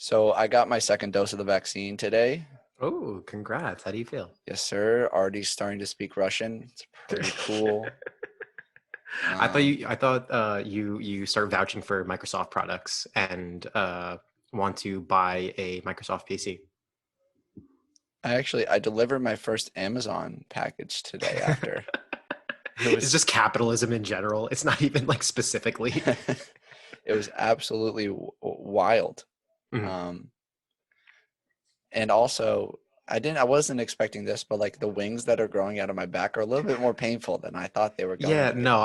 So I got my second dose of the vaccine today. Oh, congrats. How do you feel? Yes, sir. Already starting to speak Russian. It's pretty cool. I thought you start vouching for Microsoft products and want to buy a Microsoft PC. I delivered my first Amazon package today after. It It's was just capitalism in general. It's not even like specifically. it was absolutely wild. Mhm. Um, and also I wasn't expecting this, but like the wings that are growing out of my back are a little bit more painful than I thought they were going Yeah, to be. no,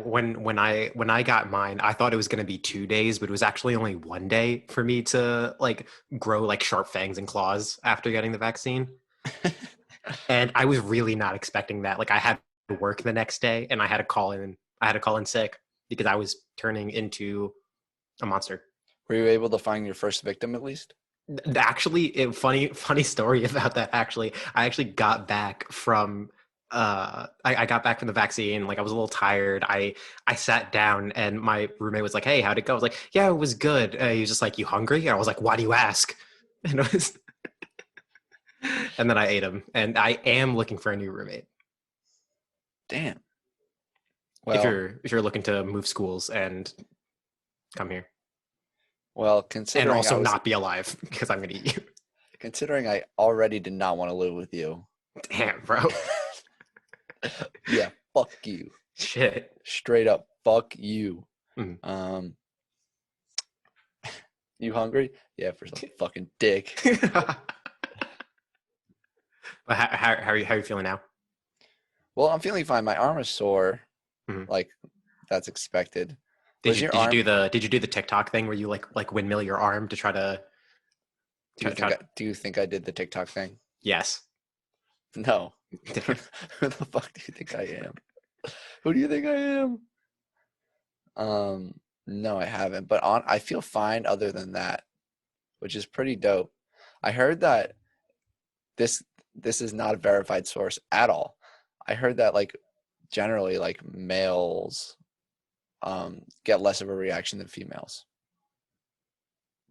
when I got mine, I thought it was gonna be 2 days, but it was actually only 1 day for me to like grow like sharp fangs and claws after getting the vaccine. And I was really not expecting that. Like I had to work the next day and I had to call in sick because I was turning into a monster. Were you able to find your first victim at least? Actually, funny story about that. Actually, I actually got back from I got back from the vaccine. Like I was a little tired. I sat down and my roommate was like, "Hey, how'd it go?" I was like, "Yeah, it was good." He was just like, "You hungry?" And I was like, "Why do you ask?" And it was, and then I ate him. And I am looking for a new roommate. Damn. If Well, you're looking to move schools and come here well, and also not be alive because I'm gonna eat you. considering I already did not want to live with you. Damn, bro. Yeah, fuck you. Shit. Straight up, fuck you. Mm. Um, you hungry? Yeah, for some fucking dick. But how are you feeling now? Well, I'm feeling fine. My arm is sore, Mhm. like that's expected. Did Was you your did you arm? do the TikTok thing where you like windmill your arm to try to Do you try, think try I, do you think I did the TikTok thing? yes. No. Damn. Who the fuck do you think I am? Who do you think I am? No, I haven't. But I feel fine other than that, which is pretty dope. I heard that this this is not a verified source at all. I heard that like generally like males get less of a reaction than females.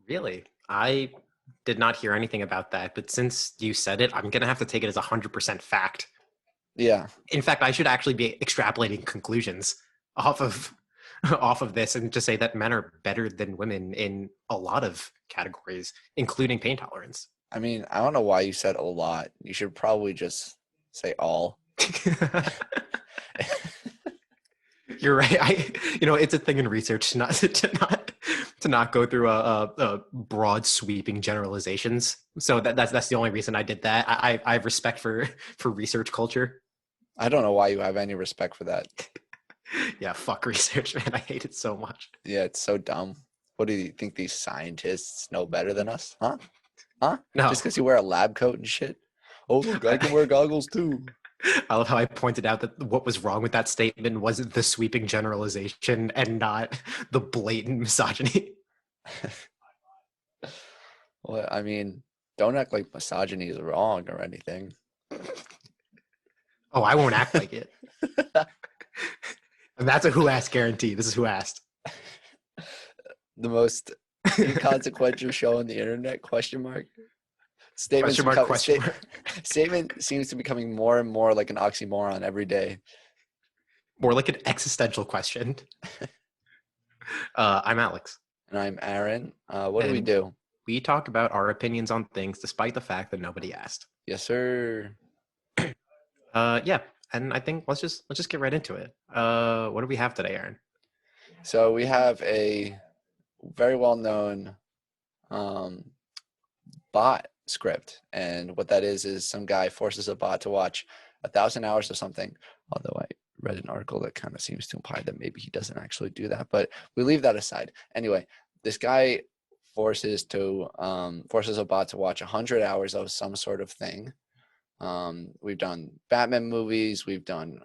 Really? I did not hear anything about that, but since you said it, I'm gonna have to take it as 100% fact. Yeah, In fact, I should actually be extrapolating conclusions off of off of this and just say that men are better than women in a lot of categories, including pain tolerance. I mean, I don't know why you said a lot. You should probably just say all. You're right. It's a thing in research to not to not go through a broad sweeping generalizations. So that's the only reason I did that. I have respect for research culture. I don't know why you have any respect for that. Yeah, fuck research, man. I hate it so much. Yeah, it's so dumb. What do you think these scientists know better than us? Huh? Huh? No, Just because you wear a lab coat and shit? Oh, look, I can I, wear goggles too. I love how I pointed out that what was wrong with that statement was the sweeping generalization and not the blatant misogyny. Well, I mean, don't act like misogyny is wrong or anything. Oh, I won't act like it. And that's a who asked guarantee. This is who asked. The most inconsequential show on the internet? Question mark. Statements Question mark, become question mark. statement seems to be becoming more and more like an oxymoron every day. More like an existential question. I'm Alex, And I'm Aaron. What do we and do? we talk about our opinions on things despite the fact that nobody asked. Yes, sir. Yeah, and I think let's just get right into it. What do we have today, Aaron? So we have a very well-known um, bot script, and what that is some guy forces a bot to watch 1,000 hours of something. Although I read an article that kind of seems to imply that maybe he doesn't actually do that, but we leave that aside. Anyway, this guy forces a bot to watch 100 hours of some sort of thing. We've done Batman movies, we've done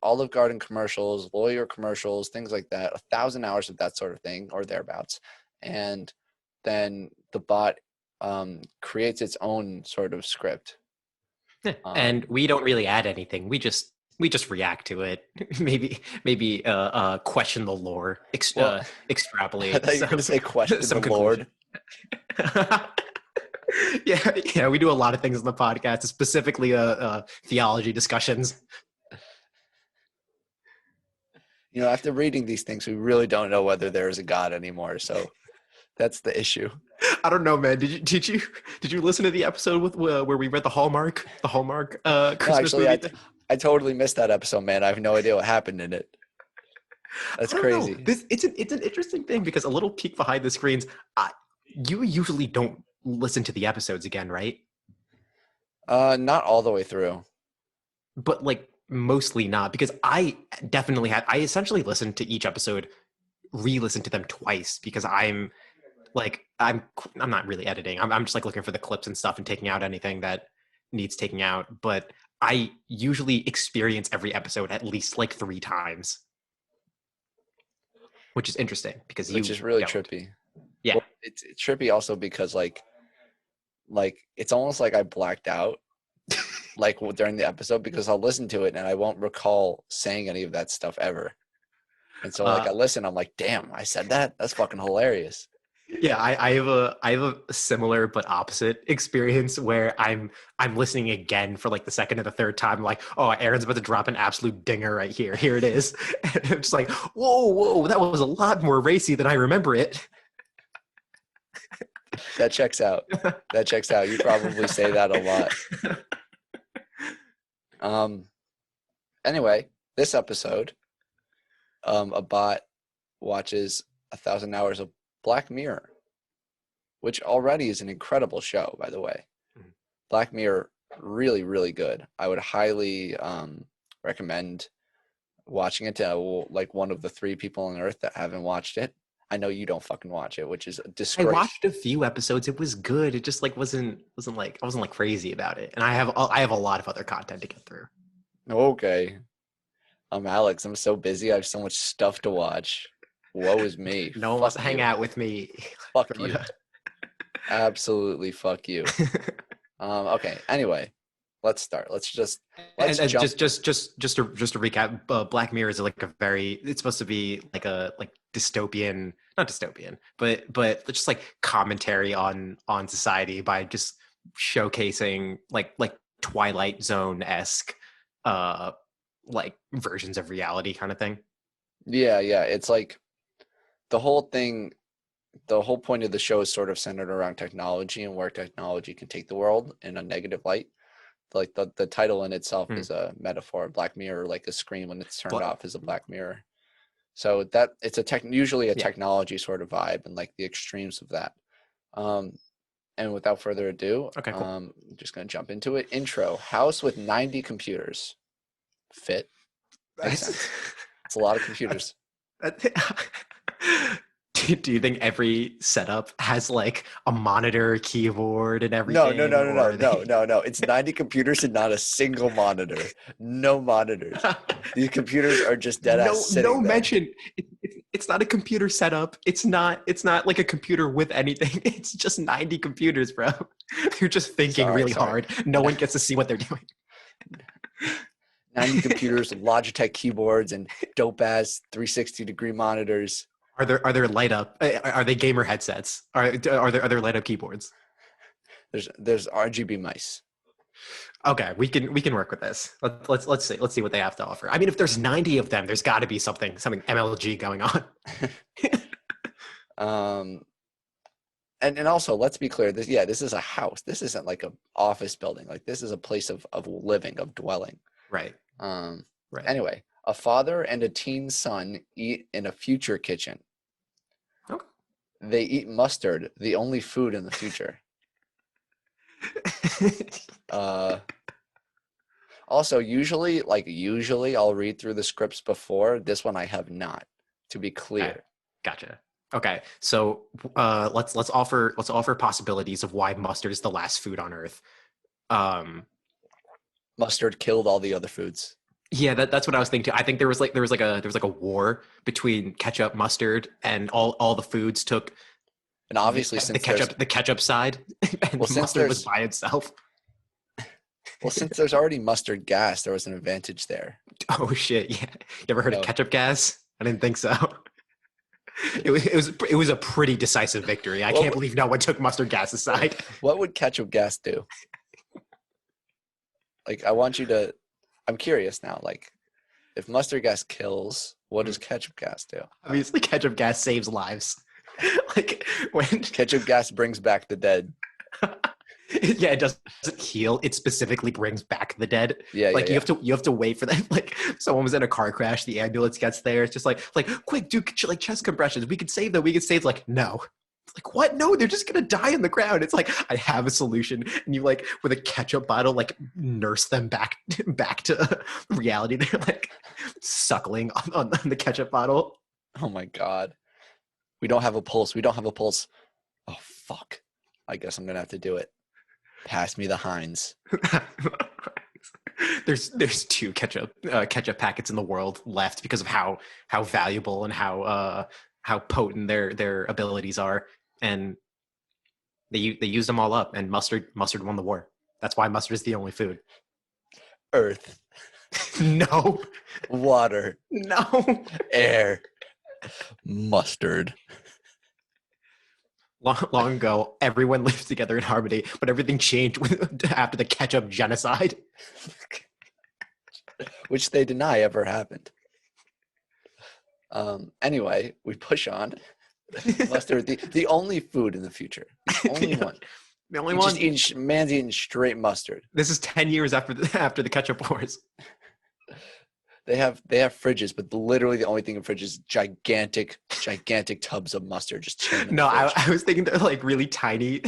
Olive Garden commercials, lawyer commercials, things like that. 1,000 hours of that sort of thing or thereabouts, and then the bot creates its own sort of script. And we don't really add anything. We just react to it. maybe question the lore, Well, I extrapolate thought you were going to say question the some Lord. conclusion. Yeah, we do a lot of things on the podcast, specifically theology discussions. You know, after reading these things, we really don't know whether there is a God anymore. So that's the issue. I don't know, man. Did you listen to the episode with where we read the Hallmark No, Christmas actually, movie thing? I totally missed that episode, man. I have no idea what happened in it. That's I don't know. crazy. It's an interesting thing because a little peek behind the screens. You usually don't listen to the episodes again, right? Not all the way through. But like mostly not because I definitely had. I essentially listened to each episode, re-listened to them twice because I'm not really editing. I'm just like looking for the clips and stuff and taking out anything that needs taking out. But I usually experience every episode at least like 3 times, which is interesting because Which you is really don't. trippy. Yeah. Well, it's trippy also because like it's almost like I blacked out like during the episode because I'll listen to it and I won't recall saying any of that stuff ever. And so like Uh, I listen, I'm like, damn, I said that? That's fucking hilarious. yeah, I have a similar but opposite experience where I'm listening again for like the second or the third time, like, oh, Aaron's about to drop an absolute dinger right here. Here it is. And I'm just like, whoa, that was a lot more racy than I remember it. That checks out. That checks out. You probably say that a lot. Anyway, this episode, a bot watches 1,000 hours of Black Mirror, which already is an incredible show, by the way. Mhm. Black Mirror, really, really good. I would highly recommend watching it to like one of the 3 people on Earth that haven't watched it. I know you don't fucking watch it, which is a I disgrace. watched a few episodes. It was good. It just like wasn't like I wasn't like crazy about it. And I have a lot of other content to get through. Okay. I'm Alex. I'm so busy. I have so much stuff to watch. Woe is me. No one wants Fuck to hang you. out with me. Fuck you. Absolutely fuck you. Okay. Anyway, let's start. Let's and jump. just to recap, Black Mirror is like a very. It's supposed to be like a dystopian, not dystopian, but just like commentary on society by just showcasing like Twilight Zone esque like versions of reality kind of thing. Yeah, yeah. It's like the whole thing, the whole point of the show is sort of centered around technology and where technology can take the world in a negative light. Like the title in itself Hmm. is a metaphor. Black mirror, like a screen when it's turned Bla- off, is a black mirror. So that it's usually a yeah. technology sort of vibe and like the extremes of that. Um, and without further ado, Okay. Cool. I'm just gonna jump into it. Intro: House with 90 computers. Fit. Makes sense. It's a lot of computers. Do you think every setup has like a monitor, keyboard, and No, everything? no, no, no, Or no, are no, they... no, no. It's 90 computers and not a single monitor. No monitors. These computers are just dead ass No sitting there. mention. It's not a computer setup. It's not like a computer with anything. It's just 90 computers, bro. You're just thinking really hard. No one gets to see what they're doing. 90 computers, Logitech keyboards, and dope ass 360-degree monitors. Are there light up? Are they gamer headsets? Are there light up keyboards? There's RGB mice. Okay, we can work with this. Let's see what they have to offer. I mean, if there's 90 of them, there's got to be something MLG going on. Um, and also let's be clear. This is a house. This isn't like an office building. Like this is a place of living, of dwelling. Right. Um, Right. Anyway, a father and a teen son eat in a future kitchen. Okay. They eat mustard, the only food in the future. Also, usually I'll read through the scripts before. This one I have not, to be clear. Okay. Gotcha. Okay, so let's offer possibilities of why mustard is the last food on Earth. Um, Mustard killed all the other foods. yeah, that's what I was thinking too. I think there was like a war between ketchup, mustard, and all the foods took And obviously, the ketchup side, and Well, mustard was by itself. since there's already mustard gas, there was an advantage there. Oh shit! Yeah, you ever heard of No. ketchup gas? I didn't think so. It was a pretty decisive victory. I can't believe no one took mustard gas's side. What would ketchup gas do? Like, I want you to. I'm curious now. Like, if mustard gas kills, what does ketchup gas do? Obviously, ketchup gas saves lives. Like when Ketchup gas brings back the dead. yeah, it doesn't heal. It specifically brings back the dead. Yeah, Like yeah. you have to wait for that. Like someone was in a car crash, the ambulance gets there. It's just like quick, do like chest compressions. We could save them. We could save. Like no. It's like what? No, they're just gonna die in the ground. It's like I have a solution, and you like with a ketchup bottle, like nurse them back to reality. They're like suckling on the ketchup bottle. Oh my god. We don't have a pulse. We don't have a pulse. Oh fuck. I guess I'm gonna have to do it. Pass me the Heinz. There's two ketchup packets in the world left because of how valuable and how potent their abilities are, and they used them all up, and mustard won the war. That's why mustard is the only food. Earth. No. Water. No. Air. Mustard. Long ago, everyone lived together in harmony, but everything changed after the ketchup genocide. Which they deny ever happened. Anyway, we push on. Mustard, the only food in the future. The only one. The only one. Man's eating straight mustard. This is 10 years after the ketchup wars. They have fridges, but literally the only thing in fridge is gigantic tubs of mustard just chilling. No, I was thinking they're like really tiny,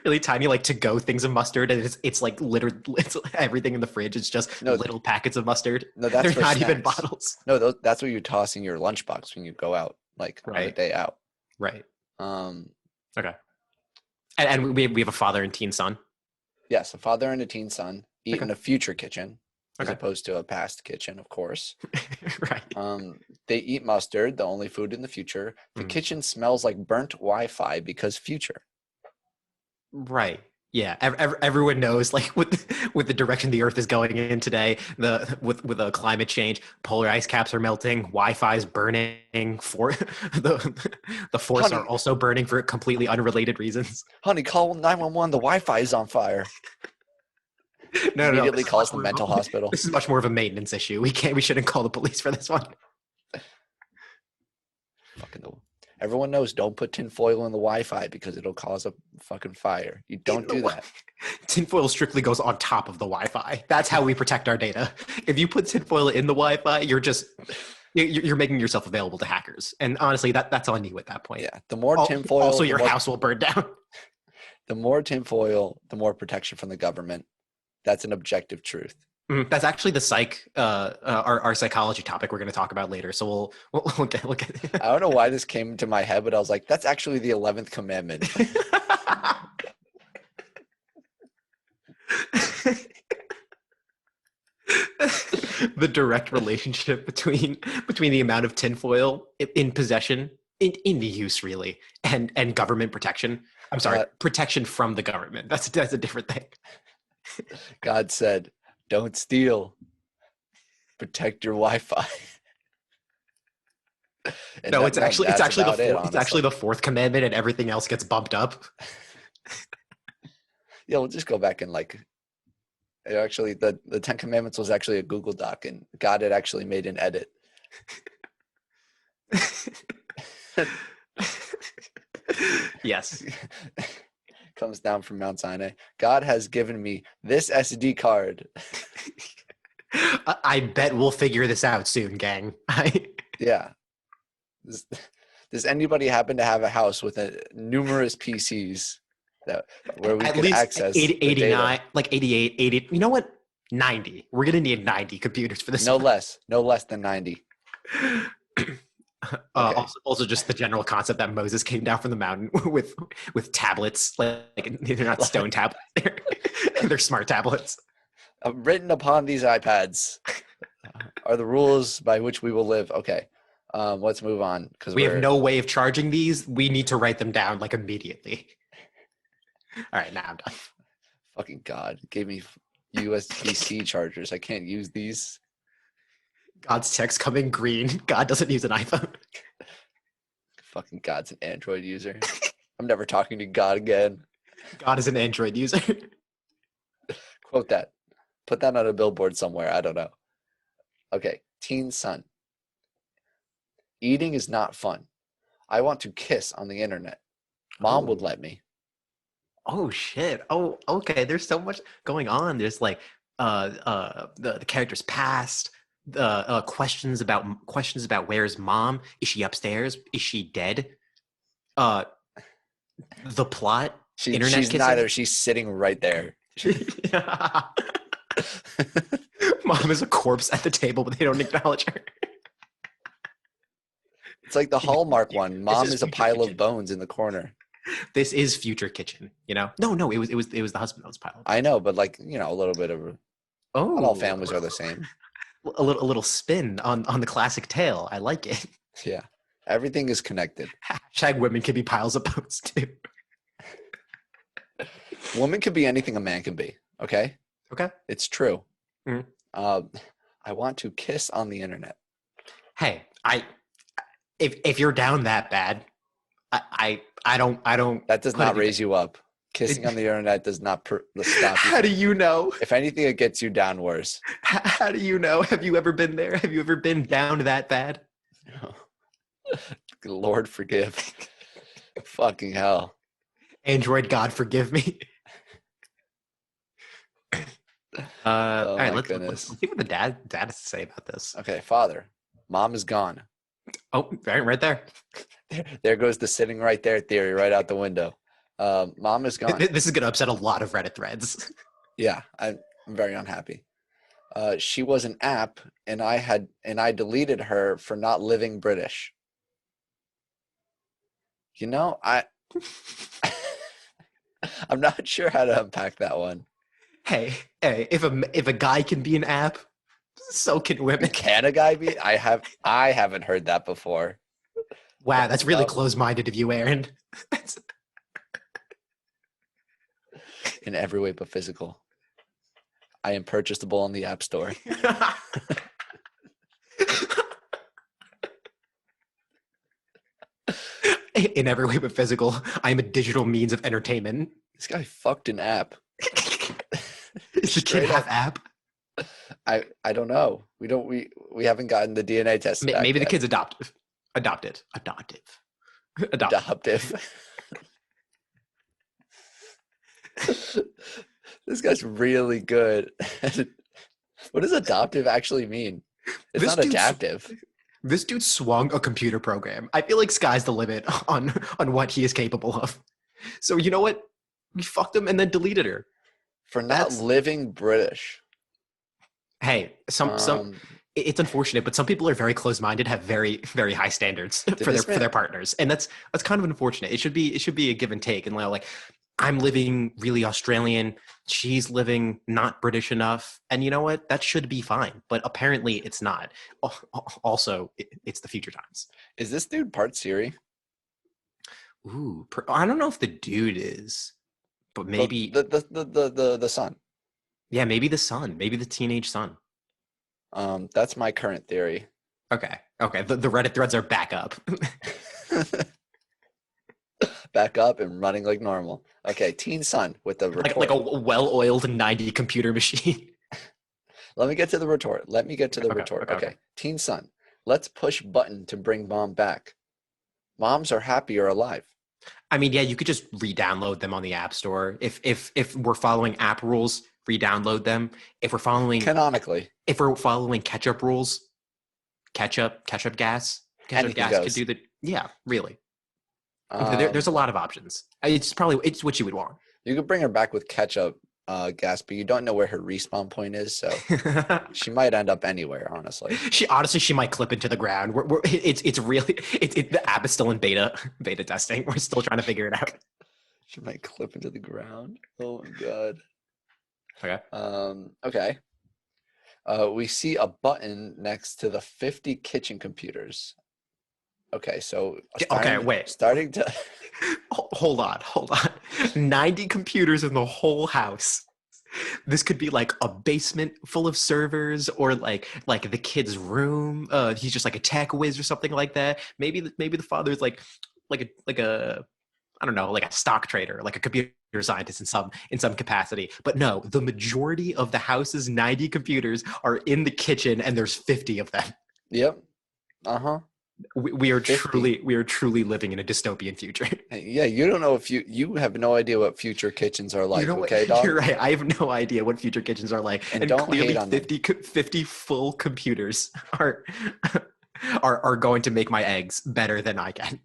like to go things of mustard, and it's like literally everything in the fridge. It's just little packets of mustard. No, that's they're not snacks. even bottles. No, that's what you toss in your lunchbox when you go out, like on a day out. Right. Okay. And we have a father and teen son. Yes, a father and a teen son eat in a future kitchen. As opposed to a past kitchen, of course. Right. They eat mustard, the only food in the future. The kitchen smells like burnt Wi-Fi because future. Right. Yeah. Everyone knows, like with the direction the Earth is going in today, with the climate change, polar ice caps are melting, Wi-Fi is burning. For the forests are also burning for completely unrelated reasons. Honey, call 911. The Wi-Fi is on fire. No, immediately calls the mental hospital. This is much more of a maintenance issue. We shouldn't call the police for this one. Everyone knows don't put tinfoil in the Wi-Fi because it'll cause a fucking fire. You don't do that. Tinfoil strictly goes on top of the Wi-Fi. That's how we protect our data. If you put tinfoil in the Wi-Fi, you're making yourself available to hackers. And honestly, that's on you at that point. Yeah. The more tinfoil, also your house will burn down. The more tinfoil, the more protection from the government. That's an objective truth. That's actually the our psychology topic we're going to talk about later. So we'll get. I don't know why this came to my head, but I was like, that's actually the 11th commandment. The direct relationship between the amount of tinfoil in possession, in the use really, and government protection. I'm sorry, protection from the government. That's a different thing. God said, don't steal. Protect your Wi-Fi. No, it's actually the fourth commandment, and everything else gets bumped up. Yeah, we'll just go back and actually the 10 Commandments was actually a Google Doc, and God had actually made an edit. Yes. Comes down from Mount Sinai. God has given me this SD card. I bet we'll figure this out soon, gang. Yeah. Does anybody happen to have a house with numerous PCs where we at can least access 89, like 88, 80? You know what? 90. We're gonna need 90 computers for this. No less than 90. Okay. Also, just the general concept that Moses came down from the mountain with tablets, like they're not stone tablets, they're smart tablets. Written upon these iPads are the rules by which we will live. Okay, let's move on because we have no way of charging these. We need to write them down immediately. All right, now I'm done. Fucking God gave me USB-C chargers. I can't use these. God's text coming green. God doesn't use an iPhone. Fucking God's an Android user. I'm never talking to God again. God is an Android user. Quote that. Put that on a billboard somewhere. I don't know. Okay. Teen son. Eating is not fun. I want to kiss on the internet. Mom would Oh. let me. Oh shit. Oh, okay. There's so much going on. There's like the character's past, the questions about where's mom? Is she upstairs? Is she dead? Uh the plot, internet She's kissing. neither. She's sitting right there. Mom is a corpse at the table, but they don't acknowledge her. It's like the Hallmark one. This Mom is is a Future pile of Kitchen. bones in the corner. This is Future Kitchen, you know? No, it was the husband that was pilot. I know, but like, you know, a little bit of not all Oh, families are the same. a little spin on the classic tale. I like it. Yeah. Everything is connected. Hashtag women can be piles of bones too. Woman could be anything a man can be. Okay. Okay. It's true. Mhm. I want to kiss on the internet. Hey, if you're down that bad, I don't That does put not anything- raise you up. Kissing on the internet does not stop you. How do you know? If anything, it gets you down worse. How do you know? Have you ever been there? Have you ever been down that bad? Lord forgive. Fucking hell. Android God forgive me. Oh All right, my let's goodness. see what the dad has to say about this. Okay, father. Mom is gone. Oh, right there. There goes the sitting right there theory right out the window. Mom is gone. This is going to upset a lot of Reddit threads. Yeah, I'm very unhappy. She was an app, and I deleted her for not living British. You know, I'm not sure how to unpack that one. Hey, if a guy can be an app, so can women. Can a guy be? I haven't heard that before. Wow, that's really No. close-minded of you, Aaron. In every way but physical. I am purchasable on the App Store. In every way but physical, I am a digital means of entertainment. This guy fucked an app. Is the kid Straight half up. app? I don't know. We haven't gotten the DNA test back Maybe the yet. kid's adoptive. Adoptive. Adoptive. This guy's really good. What does adoptive actually mean? It's This not dude's- adaptive. This dude swung a computer program. I feel like sky's the limit on what he is capable of. So you know what? We fucked him and then deleted her. For not That's- living British. Hey, it's unfortunate, but some people are very close-minded, have very, very high standards for their partners, and that's kind of unfortunate. It should be a give and take, and like I'm living really Australian, she's living not British enough, and you know what? That should be fine, but apparently it's not. Also, it's the future times. Is this dude part Siri? Ooh, I don't know if the dude is, but maybe The son. yeah, maybe the son, maybe the teenage son. That's my current theory. Okay. The Reddit threads are back up. Back up and running like normal. Okay, teen son with the retort. like a well-oiled 90 computer machine. Let me get to the retort. Okay. Okay. Teen son, let's push button to bring mom back. Moms are happier alive. I mean, yeah, you could just re-download them on the App Store. If we're following app rules, re-download them. If we're following Canonically. ketchup rules, ketchup gas Anything gas goes. could do the really. Um, There's a lot of options. It's what you would want. You could bring her back with ketchup gas, but you don't know where her respawn point is, so she might end up anywhere, honestly. She might clip into the ground. It's really the app is still in beta testing. We're still trying to figure it out. She might clip into the ground. Oh my god. Okay. Okay. We see a button next to the 50 kitchen computers. Okay, so starting to Hold on. 90 computers in the whole house. This could be like a basement full of servers, or like the kid's room. He's just like a tech whiz or something like that. Maybe the father's like, a I don't know, like a stock trader, like a computer scientist in some capacity. But no, the majority of the house's 90 computers are in the kitchen, and there's 50 of them. Yep. Uh-huh. We are 50. truly living in a dystopian future. Yeah, you don't know if you have no idea what future kitchens are You like, know what? okay, You're dog? right. I have no idea what future kitchens are like, And and don't hate clearly on them. 50 full computers are are going to make my eggs better than I can.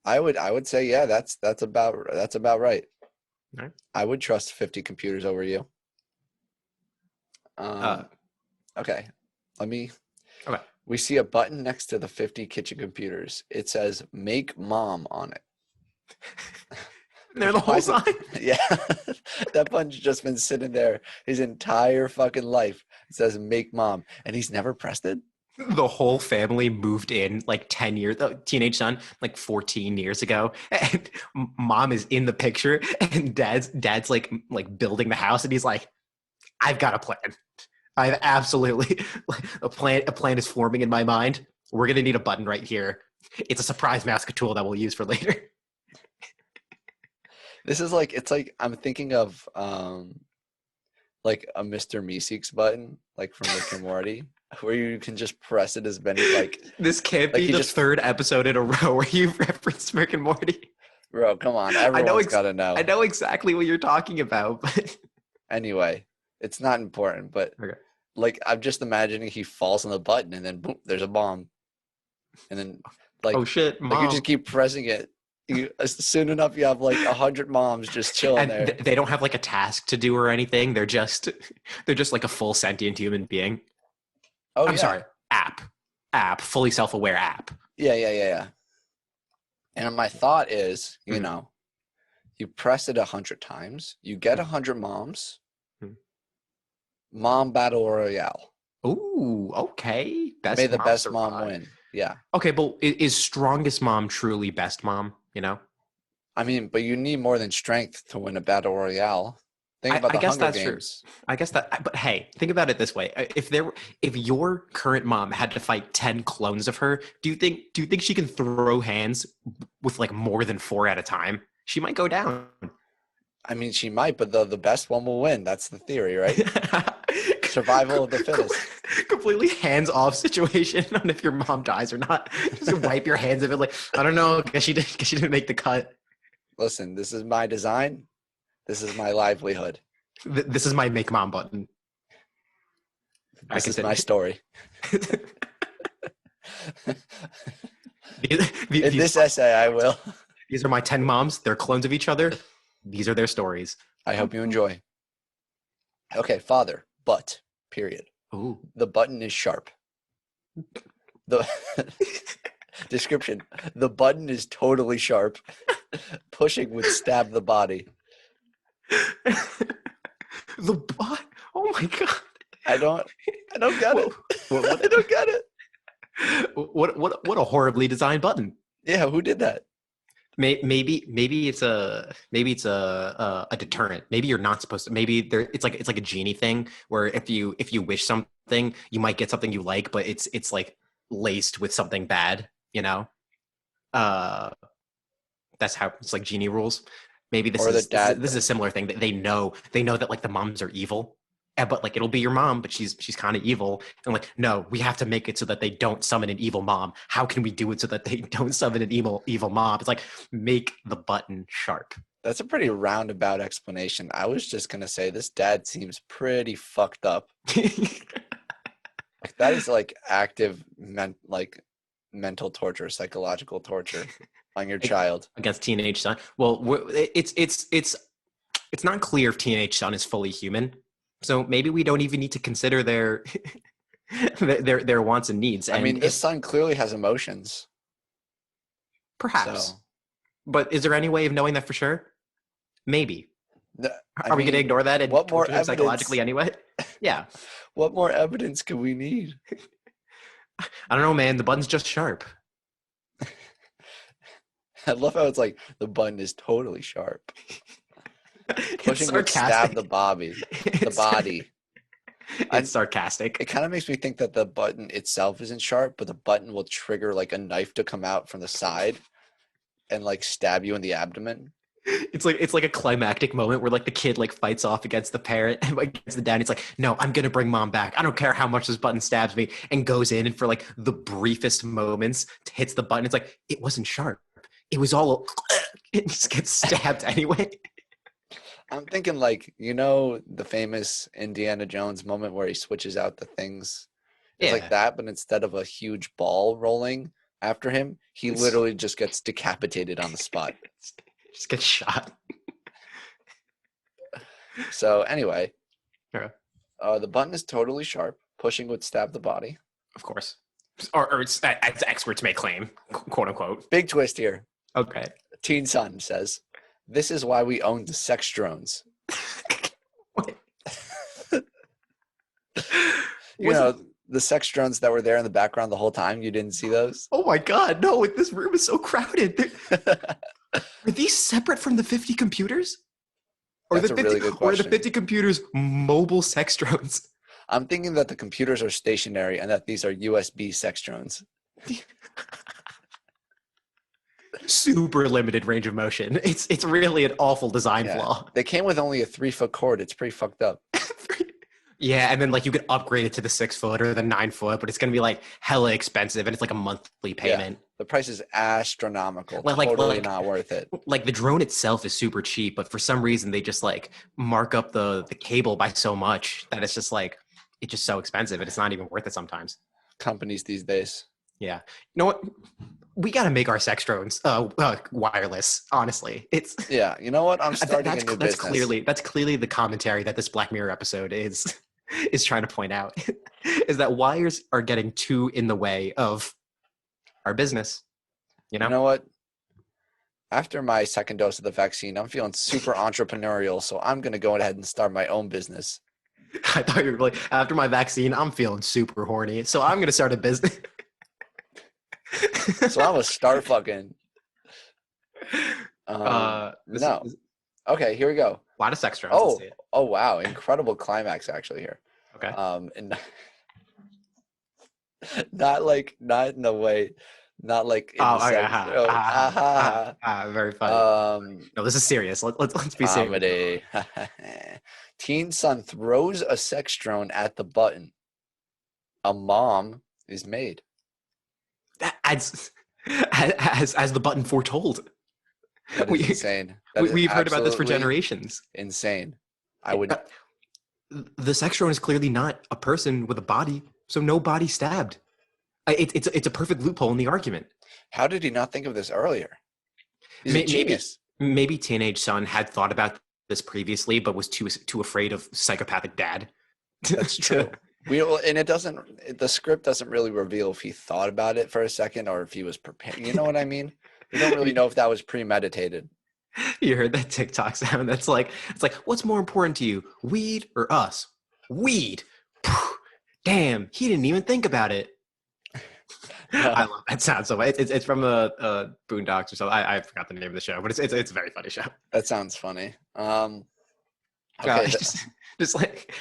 I would say, yeah, that's about right. All right. I would trust 50 computers over you. Uh, Okay. Let me okay. We see a button next to the 50 kitchen computers. It says "Make Mom" on it. There the Why whole is it? time. Yeah, that button's just been sitting there his entire fucking life. It says "Make Mom," and he's never pressed it. The whole family moved in like 10 years, teenage son, like 14 years ago. And mom is in the picture, and dad's like building the house, and he's like, I've got a plan. I've absolutely a plan is forming in my mind. We're gonna need a button right here. It's a surprise mask tool that we'll use for later. This is like it's like I'm thinking of like a Mr. Meeseeks button, like from Rick and Morty, where you can just press it as many This can't like be you the just third episode in a row where you reference Rick and Morty. bro, come on, I know everyone's got to I know. know exactly what you're talking about, but Anyway, it's not important, but okay. like I'm just imagining he falls on the button and then boom, there's a bomb. And then Oh like shit, you just mom. keep pressing it. Soon enough you have like 100 moms just chilling And there. they don't have like a task to do or anything. They're just like a full sentient human being. Oh I'm yeah. sorry, app, fully self-aware app. Yeah. And my thought is, Hmm. you press it 100 times, you get Hmm. 100 moms, Hmm. mom battle royale. Ooh, okay. May Best the mom best mom survive. win. Yeah. Okay, but is strongest mom truly best mom? You know, I mean, but you need more than strength to win a battle royale. Think about I the guess Hunger that's true. Games. I guess that. But hey, think about it this way: if your current mom had to fight 10 clones of her, do you think she can throw hands with like more than 4 at a time? She might go down. I mean, she might, but the best one will win. That's the theory, right? Survival of the fittest. Completely hands-off situation on if your mom dies or not. Just wipe your hands of it. Like, I don't know. Guess she didn't make the cut. Listen, this is my design. This is my livelihood. This is my make mom button. I This is my continue. story. these, In these, this essay, I will. these are my 10 moms. They're clones of each other. These are their stories. I hope you enjoy. Okay, father, but, period. Ooh. The button is sharp. The description, the button is totally sharp. Pushing would stab the body. The bot. Oh my god. I don't get it. What, I don't get it. what a horribly designed button. Yeah, who did that? Maybe it's a deterrent. Maybe you're not supposed to. Maybe there it's like a genie thing where if you wish something, you might get something you like, but it's like laced with something bad. You know, uh, that's how it's like genie rules. Maybe this Or the is this is dad. this is a similar thing that they know that like the moms are evil. But like it'll be your mom, but she's kind of evil. And like, no, we have to make it so that they don't summon an evil mom. How can we do it so that they don't summon an evil mom? It's like make the button sharp. That's a pretty roundabout explanation. I was just gonna say this dad seems pretty fucked up. Like that is like active mental torture, psychological torture on your child. Against teenage son. Well, it's not clear if teenage son is fully human. So maybe we don't even need to consider their their wants and needs. I And mean, this if son clearly has emotions. perhaps, So, but is there any way of knowing that for sure? Maybe. I Are we going to mean, ignore that and what more torture him psychologically evidence? anyway? Yeah. What more evidence could we need? I don't know, man. The button's just sharp. I love how it's like the button is totally sharp. It's Pushing would stab sarcastic. the body. The It's body. It's It sarcastic. kind of makes me think that the button itself isn't sharp, but the button will trigger like a knife to come out from the side and like stab you in the abdomen. It's like a climactic moment where like the kid like fights off against the parent and against the dad. He's like, no, I'm gonna bring mom back. I don't care how much this button stabs me, and goes in and for like the briefest moments hits the button. It's like it wasn't sharp. It was all it just gets stabbed anyway. I'm thinking like, the famous Indiana Jones moment where he switches out the things. It's like Yeah. that, but instead of a huge ball rolling after him, he literally just gets decapitated on the spot. Just gets shot. So anyway, Yeah, the button is totally sharp. Pushing would stab the body. of course. Or it's, as experts may claim, quote unquote. Big twist here. Okay. Teen Sun says, "This is why we own the sex drones." What? You know, the sex drones that were there in the background the whole time. You didn't see those? Oh my God, no, this room is so crowded. Are these separate from the 50 computers? Or That's the a 50, really good or the question. 50 computers mobile sex drones? I'm thinking that the computers are stationary and that these are USB sex drones. Super limited range of motion. It's really an awful design Yeah. flaw. They came with only a 3-foot cord. It's pretty fucked up. Yeah, and then like you could upgrade it to the 6 foot or the 9 foot, but it's gonna be like hella expensive and it's like a monthly payment. The price is astronomical. Like- Totally like- not worth it. Like the drone itself is super cheap, but for some reason they just like mark up the cable by so much that it's just like it's just so expensive and it's not even worth it sometimes. Companies these days. Yeah. You know what? We got to make our sex drones wireless. Honestly, it's Yeah. You know what? I'm starting a new that's business. that's clearly the commentary that this Black Mirror episode is is trying to point out is that wires are getting too in the way of our business. You know? You know what? After my second dose of the vaccine, I'm feeling super entrepreneurial, so I'm going to go ahead and start my own business. I thought you were really after my vaccine. I'm feeling super horny, so I'm gonna start a business. So I'm going to start fucking. This No. is Okay, here we go. a lot of sex drones. Let's see it. Oh, wow. Incredible climax actually here. Okay. And not in the way, not like in Oh, the okay. sense. Very funny. Um, No, this is serious. Let's be serious. comedy. Teen son throws a sex drone at the button. A mom is made. As the button foretold. That is insane. That is We've heard about this for absolutely generations. insane. I would. The sex drone is clearly not a person with a body, so no body stabbed. It's a perfect loophole in the argument. How did he not think of this earlier? He's a Maybe genius. maybe teenage son had thought about this previously, but was too afraid of psychopathic dad. That's true. And it doesn't. The script doesn't really reveal if he thought about it for a second or if he was prepared. You know what I mean? We don't really know if that was premeditated. You heard that TikTok sound? It's like, what's more important to you, weed or us? Weed. Damn, he didn't even think about it. I love that sound so much. It's from the Boondocks or something. I forgot the name of the show, but it's a very funny show. That sounds funny. Okay. Just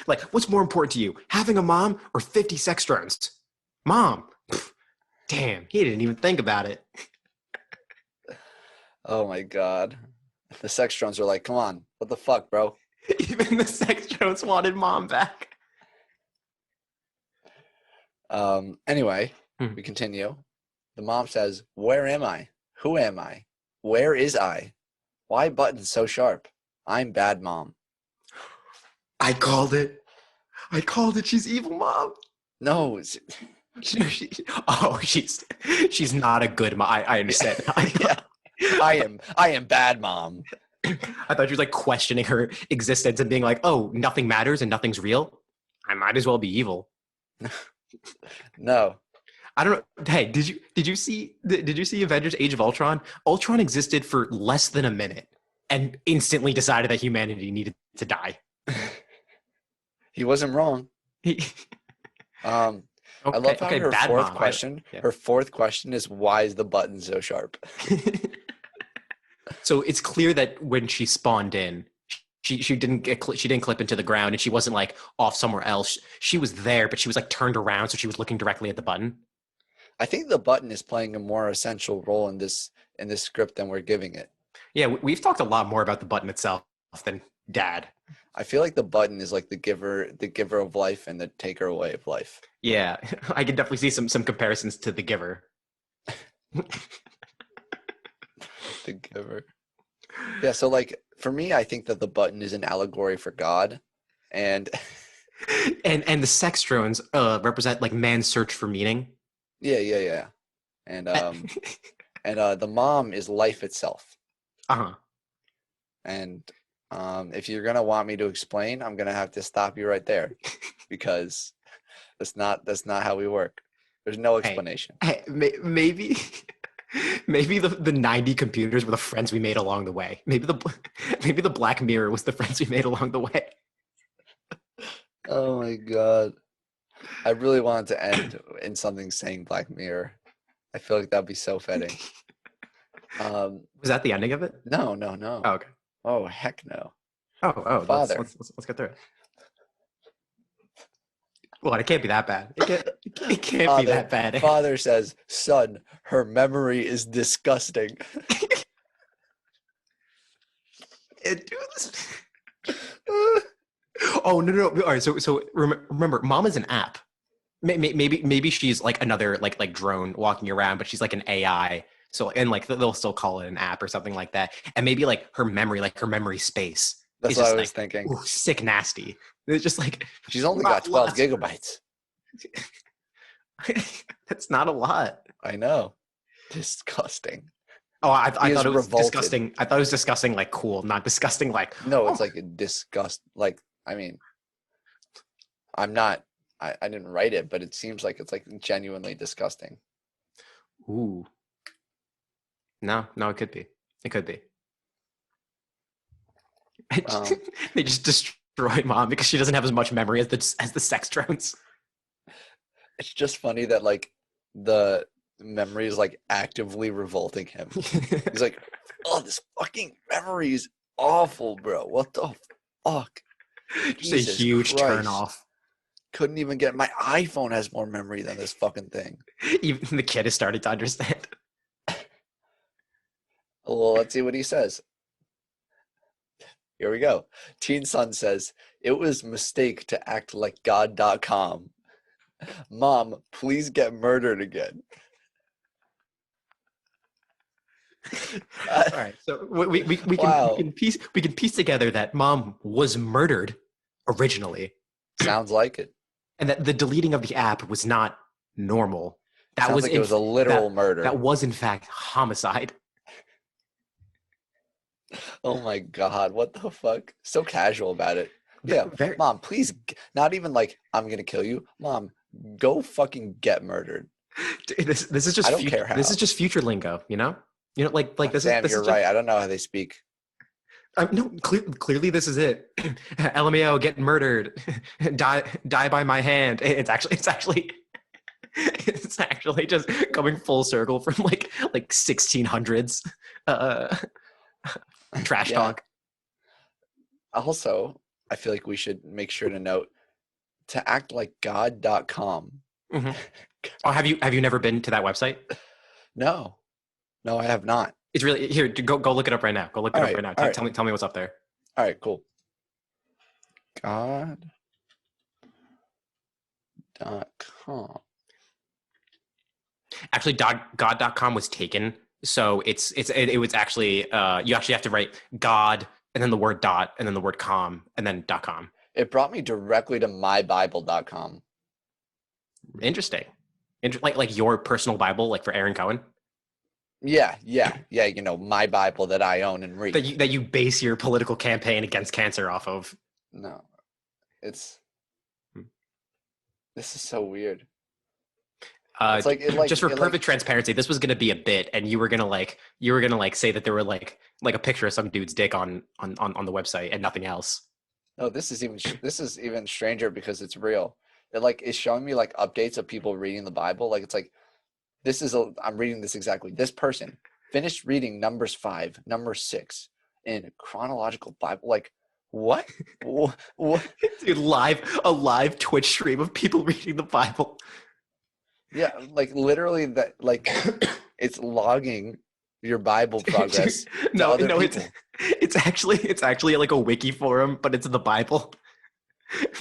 like what's more important to you, having a mom or 50 sex drones? Mom. Damn, he didn't even think about it. Oh my god. The sex drones are like, come on, what the fuck, bro? Even the sex drones wanted mom back. Anyway, we continue. The mom says, "Where am I? Who am I? Where is I? Why button so sharp? I'm bad mom." I called it. She's evil, mom. No. She's not a good mom. I understand. Yeah. I am bad mom. I thought she was like questioning her existence and being like, "Oh, nothing matters and nothing's real. I might as well be evil." No. I don't know. Hey, did you see Avengers: Age of Ultron? Ultron existed for less than a minute and instantly decided that humanity needed to die. He wasn't wrong. I love how her fourth question. Her fourth question is, "Why is the button so sharp?" So it's clear that when she spawned in, she didn't clip into the ground, and she wasn't like off somewhere else. She was there, but she was like turned around, so she was looking directly at the button. I think the button is playing a more essential role in this script than we're giving it. Yeah, we've talked a lot more about the button itself than Dad. I feel like the button is like the giver of life and the taker away of life. Yeah, I can definitely see some comparisons to the Giver. The giver. Yeah, so like for me, I think that the button is an allegory for God, and And the sex drones represent like man's search for meaning. yeah, and the mom is life itself. Uh-huh. And if you're gonna want me to explain, I'm gonna have to stop you right there, because that's not how we work. There's no Hey, explanation. maybe maybe the 90 computers were the friends we made along the way. Maybe the Black Mirror was the friends we made along the way. Oh my god. I really wanted to end in something saying Black Mirror. I feel like that'd be so fitting. Was that the ending of it? No, no, no. Oh, okay. Oh, heck no. Oh, Father. let's get through it. Well, it can't be that bad. It can't be that bad. Father says, son, her memory is disgusting. Oh no! All right, so remember, Mom is an app. Maybe she's like another like drone walking around, but she's like an AI. So and like they'll still call it an app or something like that. And maybe like her memory space That's is what just I was like thinking. sick nasty. It's just like She's only got 12 gigabytes. That's not a lot. I know. Disgusting. Oh, I He thought is it was revolted. disgusting. I thought it was disgusting, like cool, not disgusting, like No, oh it's like a disgust. Like, I mean, I'm not, I didn't write it, but it seems like it's like genuinely disgusting. ooh. No, it could be. It could be. Um, They just destroyed Mom because she doesn't have as much memory as the sex drones. it's just funny that like the memory is like actively revolting him. He's like, oh, this fucking memory is awful, bro. What the fuck? Just Jesus a huge turn Christ. off. Couldn't even get my iPhone has more memory than this fucking thing. Even the kid is starting to understand. Well, let's see what he says. Here we go. Teen Son says, it was mistake to act like God.com. Mom, please get murdered again. All right, so Wow. we can piece together that Mom was murdered originally, Sounds like it. and that the deleting of the app was not normal. That Sounds was like it was a literal that, murder. That was in fact homicide. Oh my God, what the fuck? So casual about it. Yeah, Very, Mom, please, not even like, I'm gonna kill you. Mom, go fucking get murdered. this is just I don't care how. this is just future lingo, you know? You know, like this Damn, is you're just, right. I don't know how they speak. no, clearly this is it. LMAO, get murdered, die by my hand. It's actually just coming full circle from like 1600s trash Yeah. talk. Also, I feel like we should make sure to note to act like God.com. Mm-hmm. Oh, have you never been to that website? No, I have not. It's really here. Go look it up right now. Go look it up right now. All right. Tell me what's up there. All right, cool. God.com. Actually, God.com was taken, so it was actually you actually have to write God and then the word dot and then the word com and then .com. It brought me directly to mybible.com. Interesting. Like your personal Bible, like for Aaron Cohen. Yeah. You know, my Bible that I own and read. That you base your political campaign against cancer off of. No, this is so weird. It's just for perfect transparency, this was going to be a bit, and you were gonna say that there were like a picture of some dude's dick on the website and nothing else. No, this is even stranger because it's real. It like is showing me like updates of people reading the Bible. Like it's like I'm reading this exactly. This person finished reading Numbers 5, Numbers 6 in chronological Bible. Like, What? What? Dude, a live Twitch stream of people reading the Bible. Yeah, like literally that. Like it's logging your Bible progress Dude, to no, other no, people. it's actually like a wiki forum, but it's the Bible.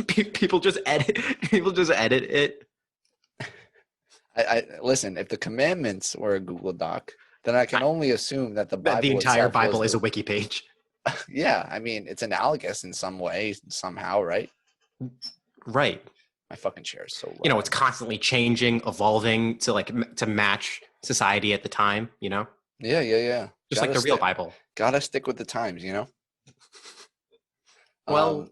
People just edit it. I listen. If the commandments were a Google Doc, then I can I, only assume that the the Bible entire itself was Bible is a the. wiki page. Yeah, I mean, it's analogous in some way, somehow, right? Right. My fucking chair is so You know, it's loud. constantly changing, evolving to to match society at the time, you know? Yeah, yeah, yeah. Just like the real Bible. Gotta stick with the times, you know. Well, Um,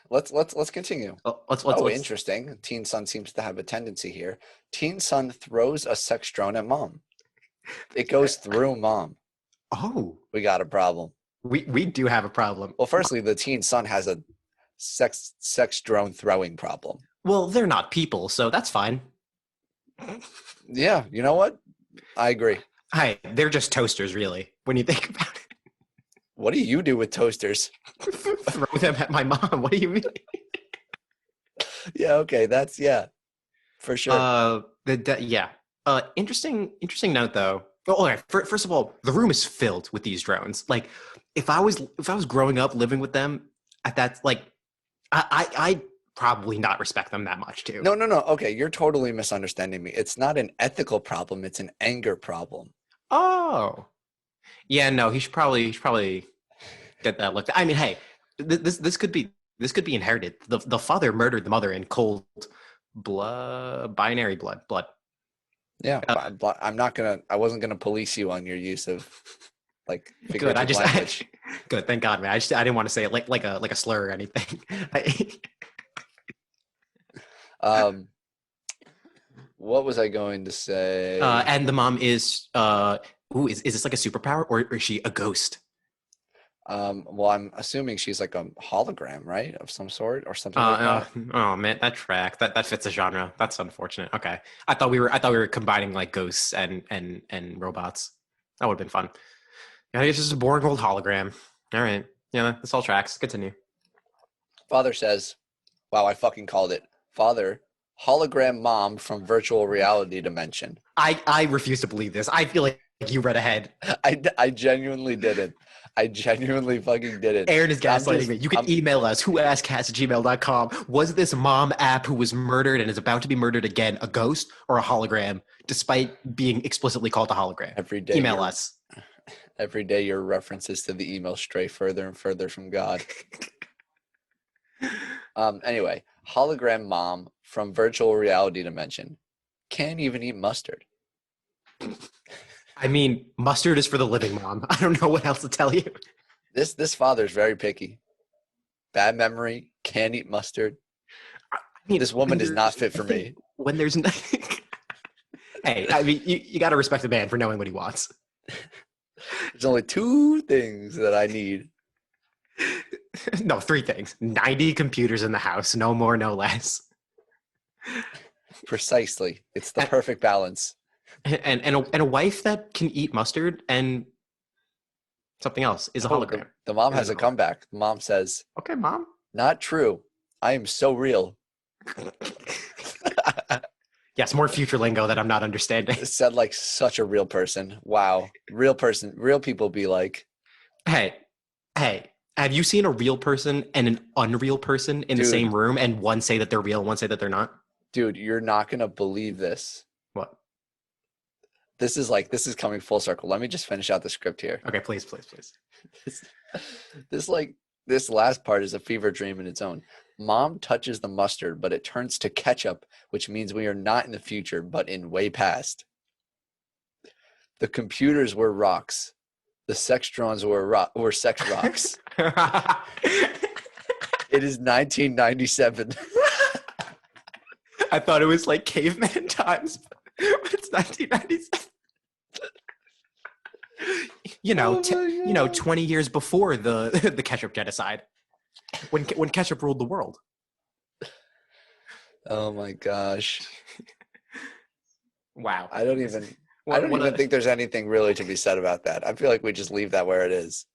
let's continue. Oh, let's interesting. Teen Son seems to have a tendency here. Teen Son throws a sex drone at mom. It goes through mom. Oh, We got a problem. we do have a problem. Well, firstly, the Teen Son has a sex drone throwing problem. Well, they're not people, so that's fine. Yeah, you know what? I agree. Hi, they're just toasters, really, when you think about it. What do you do with toasters? Throw them at my mom. What do you mean? Yeah, okay, that's for sure. Yeah. Interesting note though. Oh, all right. First of all, the room is filled with these drones. Like, if I was growing up living with them, at that like, I probably not respect them that much too. No, no, no. Okay, you're totally misunderstanding me. It's not an ethical problem, it's an anger problem. Oh, yeah. No, he should probably get that looked. I mean, hey, this could be inherited. The father murdered the mother in cold blood, binary blood. Yeah, Uh, but I wasn't gonna police you on your use of like Good. figurative language. Good. Thank God, man. I didn't want to say it like a slur or anything. Um, what was I going to say? And the mom is is this like a superpower or is she a ghost? Well, I'm assuming she's like a hologram, right, of some sort or something like that. Oh man, that track that fits the genre. That's unfortunate. Okay, I thought we were combining like ghosts and robots. That would have been fun. Yeah, it's just a boring old hologram. All right. Yeah, this all tracks. Continue. Father says, "Wow, I fucking called it." Father, hologram mom from virtual reality dimension. I refuse to believe this. I feel like you read ahead. I genuinely didn't. I genuinely fucking didn't. Aaron is gaslighting me. You can email us, whoaskedcast@gmail.com. Was this mom app who was murdered and is about to be murdered again a ghost or a hologram, despite being explicitly called a hologram? Every day Email us. Every day your references to the email stray further and further from God. Anyway, hologram mom from virtual reality dimension can't even eat mustard. I mean, mustard is for the living, mom. I don't know what else to tell you. This father's very picky. Bad memory, can't eat mustard. I mean, This woman is not fit for me. When there's nothing. Hey, I mean, you got to respect the man for knowing what he wants. There's only two things that I need. No, three things. 90 computers in the house, no more, no less. Precisely. It's the perfect balance. And a wife that can eat mustard and something else is a hologram. The mom has a comeback. The mom says, "Okay, mom." Not true. I am so real. Yes, more future lingo that I'm not understanding. It said like such a real person. Wow. Real person. Real people be like, Hey, have you seen a real person and an unreal person in the same room and one say that they're real and one say that they're not? Dude, you're not going to believe this. What? This is coming full circle. Let me just finish out the script here. Okay, please. This last part is a fever dream in its own. Mom touches the mustard, but it turns to ketchup, which means we are not in the future, but in way past. The computers were rocks. The sex drones were sex rocks. It is 1997. I thought it was like caveman times, but it's 1997. You know, 20 years before the ketchup genocide, when ketchup ruled the world. Oh my gosh! Wow. I don't even think there's anything really to be said about that. I feel like we just leave that where it is.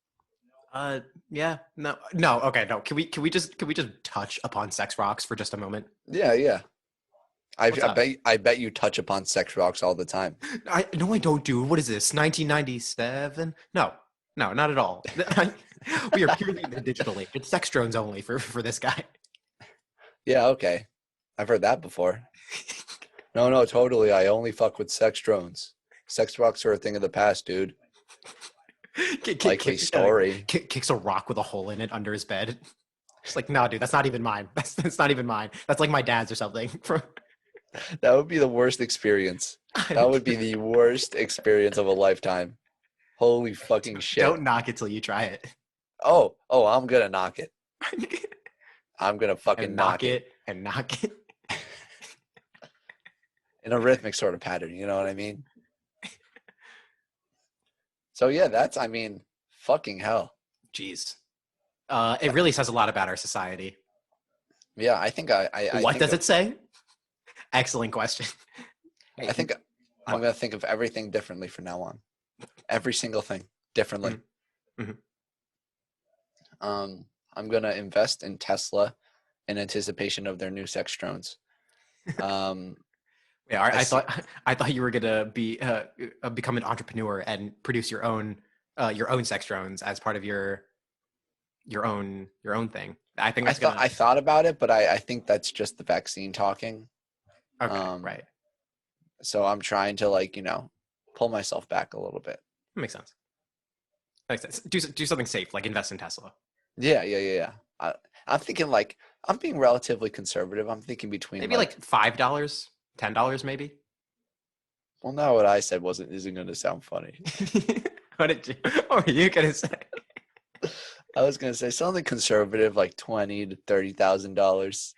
Yeah, no. Okay, no. Can we just touch upon sex rocks for just a moment? Yeah, yeah. What's up? I bet you touch upon sex rocks all the time. I no, I don't, dude. What is this? 1997? No, no, not at all. We are purely in the digital age. It's sex drones only for this guy. Yeah, okay. I've heard that before. No, no, totally. I only fuck with sex drones. Sex rocks are a thing of the past, dude. Likely story. Kicks a rock with a hole in it under his bed. Just like, no, dude, that's not even mine. That's not even mine. That's like my dad's or something. That would be the worst experience. That would be the worst experience of a lifetime. Holy fucking shit. Don't knock it till you try it. Oh, oh, I'm gonna knock it. I'm gonna fucking And knock knock it it and knock it. in a rhythmic sort of pattern. You know what I mean? So yeah, I mean, fucking hell. Jeez. It really says a lot about our society. Yeah, I think I What think does of it say? Excellent question. I think I'm What? gonna think of everything differently from now on. Every single thing differently. Mhm, mhm. I'm gonna invest in Tesla in anticipation of their new sex drones. Um, Yeah, I I see. thought you were gonna become an entrepreneur and produce your own sex drones as part of your own thing. I think that's I gonna. thought about it, but I think that's just the vaccine talking. Okay, Um, right. so I'm trying to like pull myself back a little bit. Makes sense. Makes sense. Do something safe, like invest in Tesla. Yeah, yeah, yeah, yeah. I'm thinking like I'm being relatively conservative. I'm thinking between Maybe like like, $5, $10, maybe. well, now what I said isn't going to sound funny. What did you? What were you gonna say? I was going to say something conservative, like $20,000 to $30,000,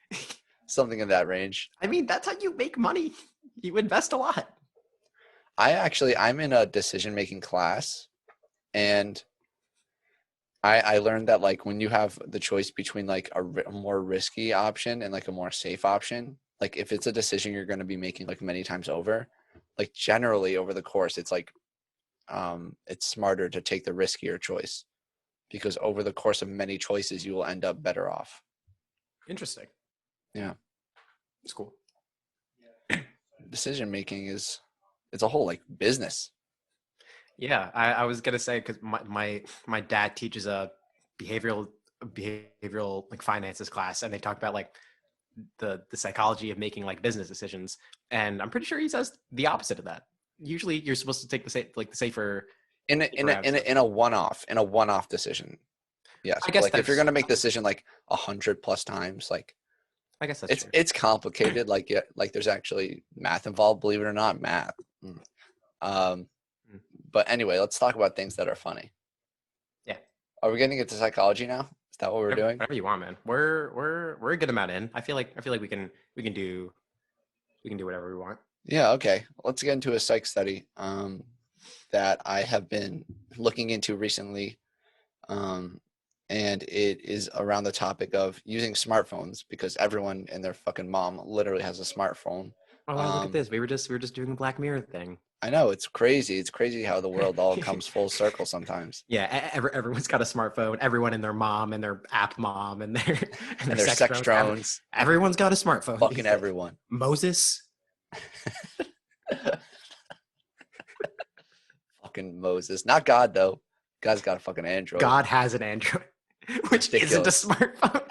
something in that range. I mean, that's how you make money. You invest a lot. I'm in a decision making class, and I learned that like when you have the choice between like a more risky option and like a more safe option, like if it's a decision you're going to be making like many times over, like generally over the course, it's smarter to take the riskier choice because over the course of many choices, you will end up better off. Interesting. Yeah, It's cool. decision making it's a whole like business. Yeah, I was gonna say because my dad teaches a behavioral behavioral like finances class, and they talk about like the psychology of making like business decisions, and I'm pretty sure he says the opposite of that. Usually, you're supposed to take the safer route and stuff. In a one-off decision. Yes, I but guess like if you're that's gonna make the decision like 100 plus times, like I guess that's true. it's complicated. Like yeah, like there's actually math involved. Believe it or not, math. Mm. Um, Mm. but anyway, let's talk about things that are funny. Yeah, Are we getting into psychology now? Is that what we're doing? whatever you want, man. We're a good amount in. I feel like we can do whatever we want. Yeah. Okay. Let's get into a psych study that I have been looking into recently, um, and it is around the topic of using smartphones because everyone and their fucking mom literally has a smartphone. Oh wow, look at Um, this. We were just doing a Black Mirror thing. I know it's crazy. It's crazy how the world all comes full circle sometimes. Yeah, everyone's got a smartphone. Everyone and their mom and their app mom and their and And their there's sex sex drones. drones, Everyone's got a smartphone fucking these days. everyone. Moses, Fucking Moses. Not God though. God's got a fucking Android. God has an Android, which isn't a Ridiculous. smartphone.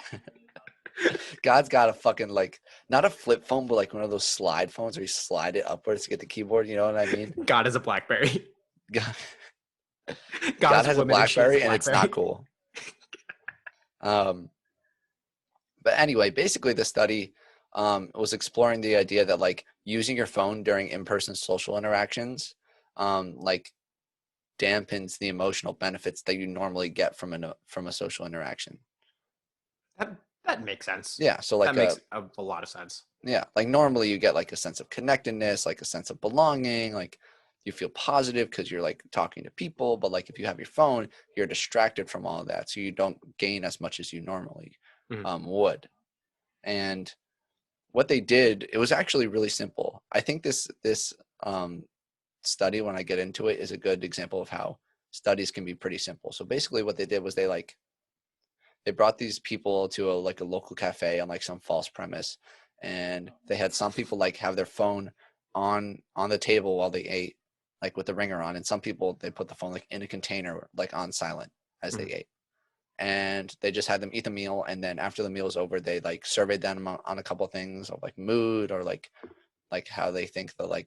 God's got a fucking like not a flip phone, but like one of those slide phones where you slide it upwards to get the keyboard. You know what I mean? God is a BlackBerry. God, God God is a has a woman and she has a BlackBerry, and it's not BlackBerry. cool. Um, but anyway, basically the study was exploring the idea that like using your phone during in-person social interactions, like dampens the emotional benefits that you normally get from a social interaction. That that makes sense. Yeah, so That like makes a lot of sense. yeah, like normally you get like a sense of connectedness, like a sense of belonging, like you feel positive because you're like talking to people, but like if you have your phone, you're distracted from all of that, so you don't gain as much as you normally Mhm. would. And what they did, it was actually really simple. I think this um, study, when I get into it, is a good example of how studies can be pretty simple. So basically what they did was they brought these people to a local cafe on like some false premise, and they had some people like have their phone on the table while they ate, like with the ringer on, and some people they put the phone like in a container like on silent as they Mhm. ate. And they just had them eat the meal, and then after the meal was over, they like surveyed them on a couple of things of like mood or like how they think the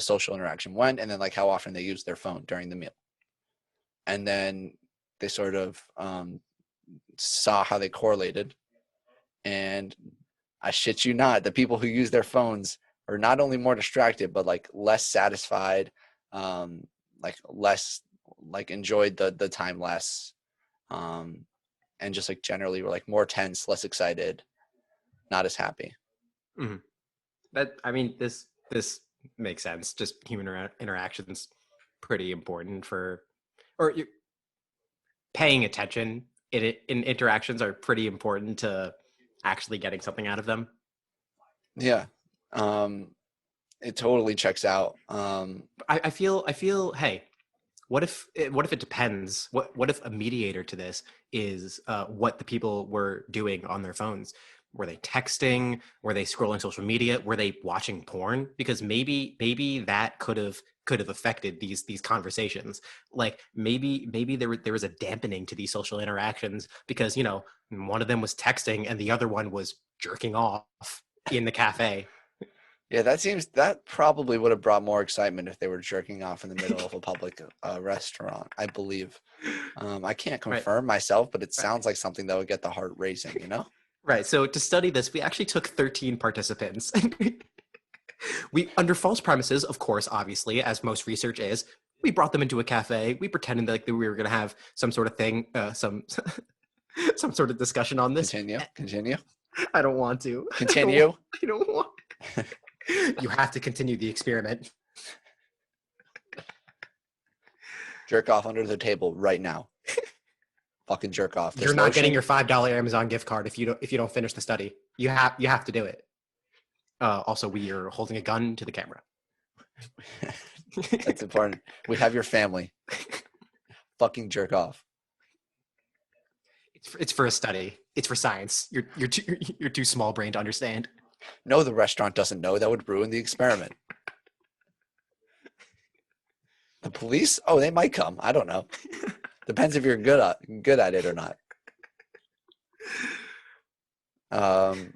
social interaction went, and then like how often they used their phone during the meal. And then they sort of saw how they correlated. And I shit you not, the people who use their phones are not only more distracted, but like less satisfied, um, like less like enjoyed the time less, um, and just like generally were like more tense, less excited, not as happy. Mhm. That I mean, this makes sense. Just human interactions pretty important for, or you paying attention in interactions are pretty important to actually getting something out of them. Yeah, it totally checks out. I feel. Hey, what if it depends? What if a mediator to this is what the people were doing on their phones? Were they texting? Were they scrolling social media? Were they watching porn? Because maybe that could have affected these conversations. Like maybe there was a dampening to these social interactions because one of them was texting and the other one was jerking off in the cafe. Yeah, that probably would have brought more excitement if they were jerking off in the middle of a public restaurant, I believe. I can't Right. confirm myself, but it Right. sounds like something that would get the heart racing, you know? Right. So to study this, we actually took 13 participants. We under false premises, of course, obviously, as most research is. We brought them into a cafe. We pretended like that we were going to have some sort of thing, some sort of discussion on this. Continue, continue, I don't want to. continue. I don't want. You have to continue the experiment. Jerk off under the table right now. Fucking jerk off. You're This not getting lotion. your $5 Amazon gift card if you don't finish the study. You have to do it. Also, we are holding a gun to the camera. That's important. We have your family. Fucking jerk off. It's for a study. It's for science. You're too small brain to understand. No, the restaurant doesn't know. That would ruin the experiment. The police? Oh, they might come. I don't know. Depends if you're good at it or not. Um,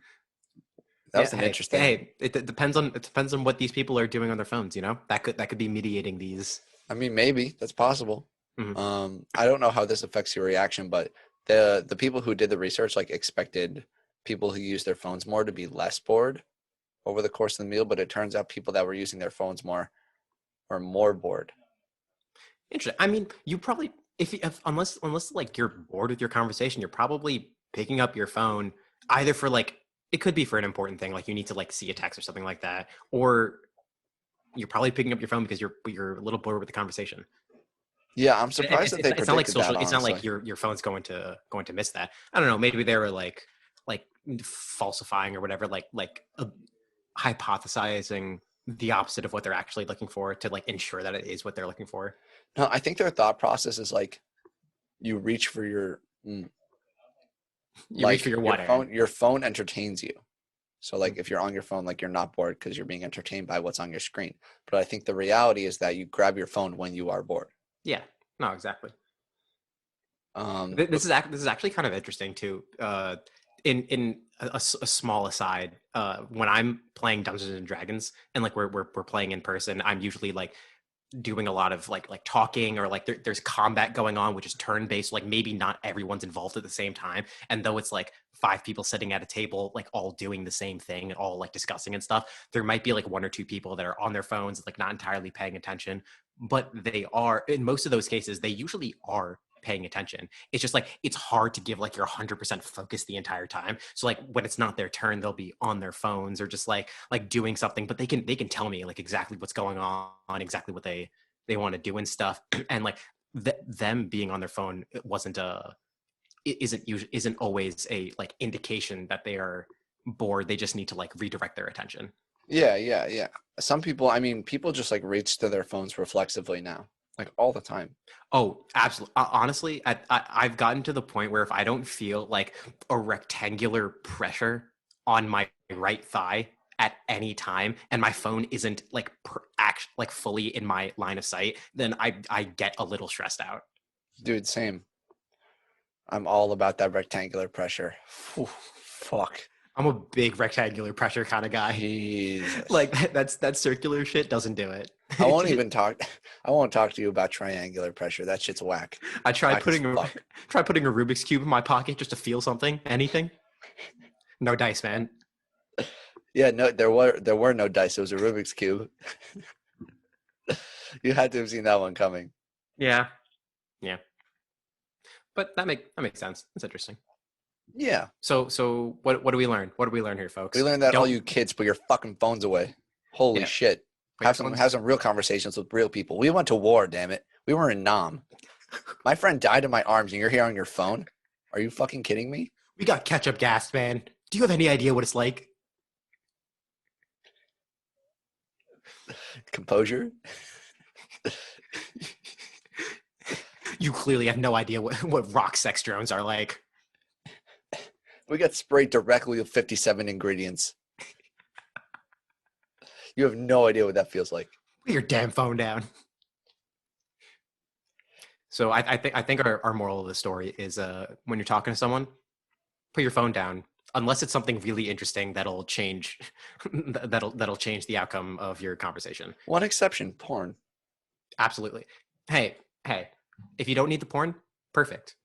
that Yeah. was an Hey. interesting. Hey. It depends on what these people are doing on their phones. That could be mediating these. I mean, maybe that's possible. Mhm. I don't know how this affects your reaction, but the people who did the research like expected people who use their phones more to be less bored over the course of the meal, but it turns out people that were using their phones more are more bored. Interesting. I mean, you probably if unless like you're bored with your conversation, you're probably picking up your phone either for like it could be for an important thing, like you need to like see a text or something like that, or you're probably picking up your phone because you're a little bored with the conversation. Yeah, I'm And surprised it's, that it's they not it's not like predicted that, social. It's not like honestly. your phone's going to miss that. I don't know. Maybe they were like falsifying or whatever, like hypothesizing the opposite of what they're actually looking for to like ensure that it is what they're looking for. No, I think their thought process is like you reach for You reach for like your what, Aaron? your phone entertains you. So Mm. like if you're on your phone, like you're not bored because you're being entertained by what's on your screen. But I think the reality is that you grab your phone when you are bored. Yeah. No, exactly. But This is actually kind of interesting too. In a small aside, when I'm playing Dungeons and Dragons and like we're playing in person, I'm usually like doing a lot of like talking or like there's combat going on, which is turn based. Like maybe not everyone's involved at the same time, and though it's like five people sitting at a table, like all doing the same thing and all like discussing and stuff, there might be like one or two people that are on their phones, like not entirely paying attention, but they are in most of those cases. They usually are paying attention. It's just like it's hard to give like your 100% focus the entire time. So like when it's not their turn, they'll be on their phones or just like doing something, but they can tell me like exactly what's going on, exactly what they want to do and stuff. And like them being on their phone it wasn't a isn't always a like indication that they are bored. They just need to like redirect their attention. yeah, yeah, yeah. Some people, I mean, people just like reach to their phones reflexively now. like all the time. Oh, absolutely. Honestly, I've gotten to the point where if I don't feel like a rectangular pressure on my right thigh at any time, and my phone isn't like like fully in my line of sight, then I get a little stressed out. Dude, same. I'm all about that rectangular pressure. Whew, fuck. I'm a big rectangular pressure kind of guy. Jesus. Like that circular shit doesn't do it. I won't even talk. I won't talk to you about triangular pressure. That shit's whack. I tried Whack as putting a fuck. Rubik's cube in my pocket just to feel something, anything. No dice, man. Yeah, no, there were no dice. It was a Rubik's cube. You had to have seen that one coming. Yeah, yeah. But that makes sense. That's interesting. Yeah. So what do we learn? What do we learn here, folks? We learned that all Don't- you kids put your fucking phones away. Holy Yeah. shit. Put your Have phones- some real conversations with real people. We went to war, damn it. We were in Nam. My friend died in my arms and you're here on your phone? Are you fucking kidding me? We got ketchup gas, man. Do you have any idea what it's like? Composure? You clearly have no idea what rock sex drones are like. We got sprayed directly with 57 ingredients. You have no idea what that feels like. Put your damn phone down. So I think our moral of the story is when you're talking to someone, put your phone down. Unless it's something really interesting that'll change that'll change the outcome of your conversation. One exception, porn. Absolutely. Hey, if you don't need the porn, perfect.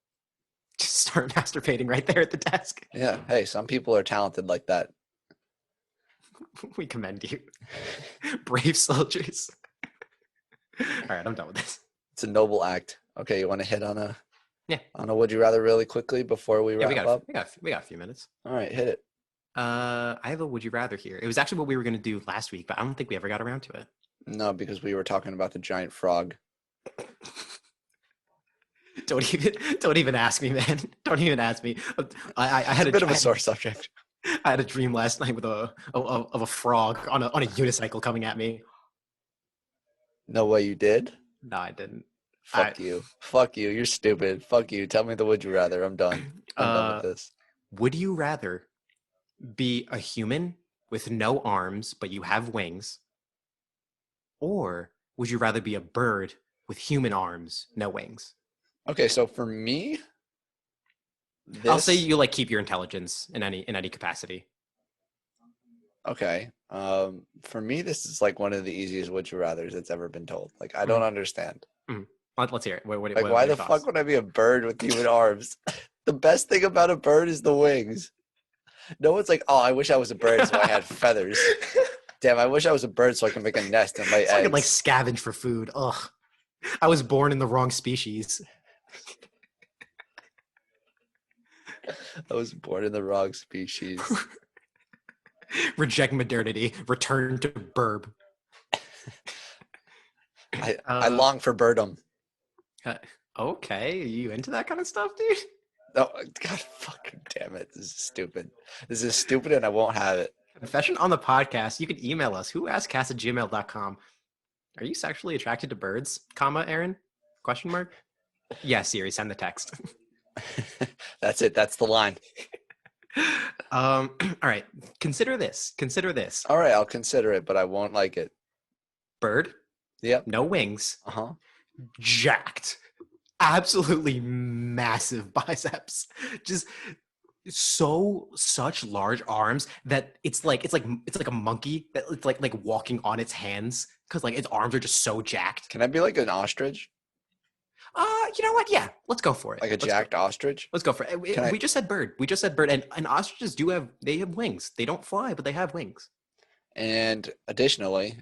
Just start masturbating right there at the desk. Yeah. Hey, some people are talented like that. We commend you. Brave soldiers. All right, I'm done with this. It's a noble act. Okay, you want to hit on a Yeah. on a would you rather really quickly before we wrap up? We got a few minutes. All right, hit it. I have a would you rather here. It was actually what we were going to do last week, but I don't think we ever got around to it. No, because we were talking about the giant frog. Don't even ask me, man. Don't even ask me. I had It's a bit of a sore subject. I had a dream last night with of a frog on a unicycle coming at me. No way you did? No, I didn't. Fuck you. Fuck you. You're stupid. Fuck you. Tell me the would you rather. I'm done. I'm done with this. Would you rather be a human with no arms but you have wings, or would you rather be a bird with human arms, no wings? Okay, so for me, I'll say you like keep your intelligence in any capacity. Okay. For me, this is like one of the easiest would you rather's that's ever been told. Like, I don't understand. Let's hear it. What Like, why the fuck would I be a bird with human arms? The best thing about a bird is the wings. No one's like, oh, I wish I was a bird so I had feathers. Damn, I wish I was a bird so I can make a nest and lay So I eggs. could like scavenge for food. Ugh. I was born in the wrong species. I was born in the wrong species. Reject modernity. Return to burb. I long for birdom. Okay, are you into that kind of stuff, dude? Oh, God fucking damn it. This is stupid. This is stupid and I won't have it. Confession on the podcast. You can email us. whoaskedcast@gmail.com. Are you sexually attracted to birds? Comma, Aaron? Question mark? Yeah, Siri, send the text. That's it. That's the line. All right. Consider this. All right, I'll consider it, but I won't like it. Bird, Yep. no wings, Uh-huh. jacked, absolutely massive biceps, just such large arms that it's like a monkey that it's like walking on its hands because like its arms are just so jacked. Can I be like an ostrich? You know what? Yeah, let's go for it. Like a jacked ostrich? Let's go for it. We just said bird. And ostriches have wings. They don't fly, but they have wings. And additionally,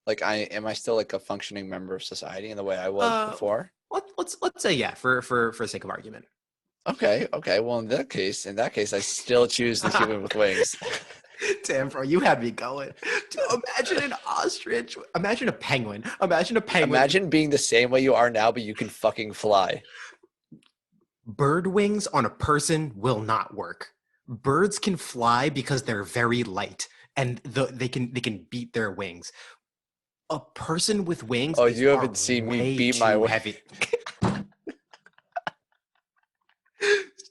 like am I still like a functioning member of society in the way I was before? Let's say yeah for the sake of argument. Okay. Well, in that case, I still choose the human with wings. Damn, bro, you had me going. Dude, imagine an ostrich. Imagine a penguin. Imagine being the same way you are now, but you can fucking fly. Bird wings on a person will not work. Birds can fly because they're very light and they can beat their wings. A person with wings Oh, is you are haven't seen me way beat my too wing. heavy.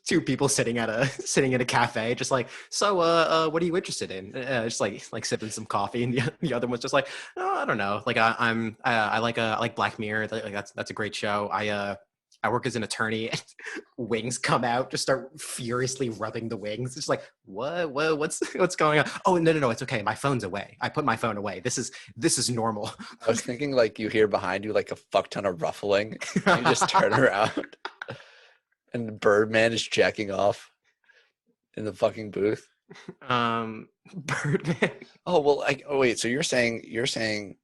Two people sitting at a cafe, just like, so what are you interested in? Just like sipping some coffee, and the other one's just like, oh, I don't know. Like I like Black Mirror. Like that's a great show. I work as an attorney. And wings come out, just start furiously rubbing the wings. It's like, what's going on? Oh, no, it's okay. My phone's away. I put my phone away. This is normal. I was thinking like you hear behind you like a fuck ton of ruffling. And you just turn around and Birdman is jacking off in the fucking booth. Birdman. Oh well, oh wait. So you're saying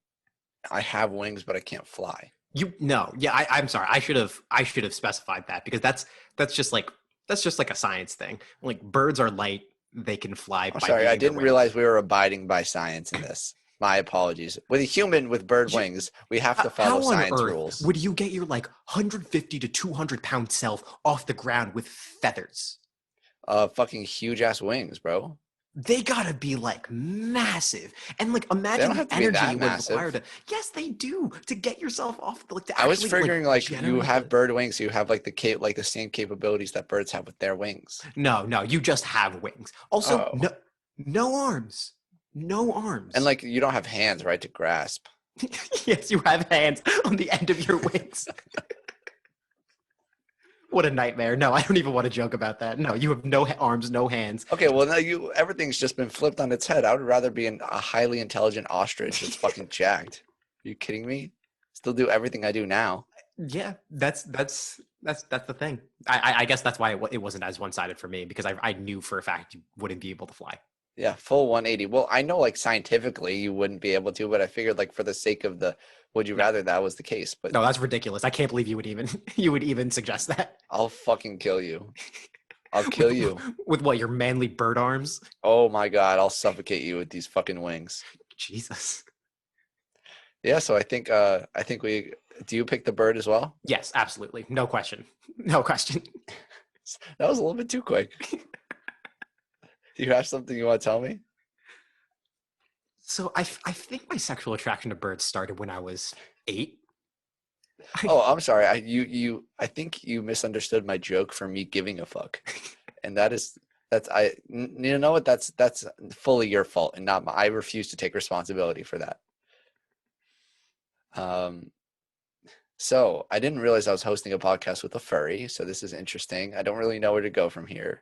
I have wings, but I can't fly. No, yeah, I'm sorry. I should have specified that, because that's just like a science thing. Like, birds are light, they can fly I'm by sorry, I using their didn't wings. realize we were abiding by science in this. My apologies. With a human with bird You- wings, we have to follow How on science earth rules. would you get your like 150 to 200 pound self off the ground with feathers? Fucking huge ass wings, bro. They gotta be like massive, and like They imagine don't the have to be energy that you would require massive. to. Yes, they do, to get yourself off, like to I was actually like figuring like you generate have the. bird wings, so you have like like the same capabilities that birds have with their wings. No, you just have wings. Also, Oh, no arms, no and arms. like you don't have hands, right, to grasp. Yes, you have hands on the end of your wings. What a nightmare. No, I don't even want to joke about that. No, you have no arms, no hands. Okay, well now everything's just been flipped on its head. I would rather be a highly intelligent ostrich that's fucking jacked. Are you kidding me? Still do everything I do now. Yeah, that's the thing. I guess that's why it wasn't as one sided for me, because I knew for a fact you wouldn't be able to fly. Yeah, full 180. Well, I know like scientifically you wouldn't be able to, but I figured like for the sake of the would you No, rather that was the case. But no, that's ridiculous. I can't believe you would even you would even suggest that. I'll fucking kill you. I'll with kill you. with what, your manly bird arms? Oh my God, I'll suffocate you with these fucking wings. Jesus. Yeah, so I think we do you pick the bird as well? Yes, absolutely. No question. No question. That was a little bit too quick. Do you have something you want to tell me? So I think my sexual attraction to birds started when I was 8. Oh, I'm sorry. I think you misunderstood my joke for me giving a fuck. And you know what? That's fully your fault and not my. I refuse to take responsibility for that. Um, so I didn't realize I was hosting a podcast with a furry, so this is interesting. I don't really know where to go from here.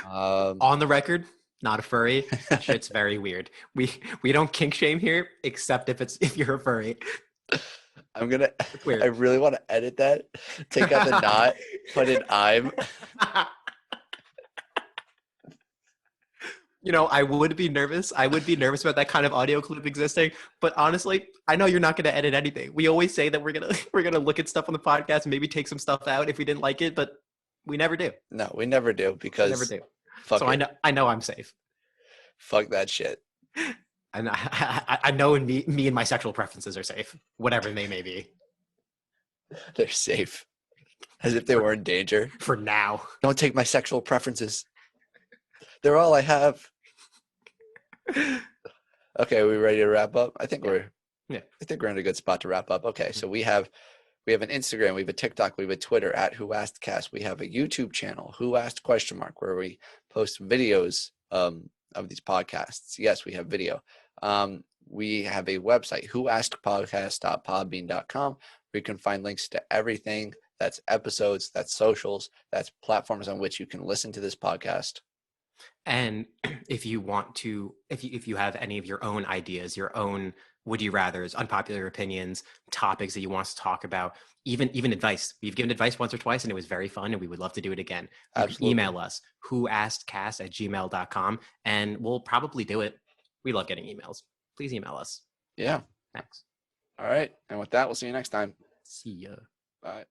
On the record, not a furry. That shit's very weird. We don't kink shame here, except if you're a furry. I'm gonna. It's I weird. really want to edit that. Take out the not. Put in I'm. I would be nervous. I would be nervous about that kind of audio clip existing. But honestly, I know you're not going to edit anything. We always say that we're gonna we're gonna look at stuff on the podcast and maybe take some stuff out if we didn't like it, but we never do. No, we never do We never because do. fuck So it. I know I'm safe. Fuck that shit. And I know me and my sexual preferences are safe, whatever they may be. They're safe. As if they For, were in danger. for now. Don't take my sexual preferences. They're all I have. Okay, are we ready to wrap up? I think we're in a good spot to wrap up. Okay, so we have an Instagram, we have a TikTok, we have a Twitter at whoaskedcast. We have a YouTube channel, Who Asked question mark, where we post videos of these podcasts. Yes, we have video. We have a website, whoaskedpodcast.podbean.com, where you can find links to everything. That's episodes, that's socials, that's platforms on which you can listen to this podcast. And if you want to, if you have any of your own ideas, your own would you rather's, unpopular opinions, topics that you want us to talk about, even advice. We've given advice once or twice and it was very fun and we would love to do it again. You can Absolutely. email us, whoaskedcast@gmail.com, and we'll probably do it. We love getting emails. Please email us. Yeah. Thanks. All right. And with that, we'll see you next time. See ya. Bye.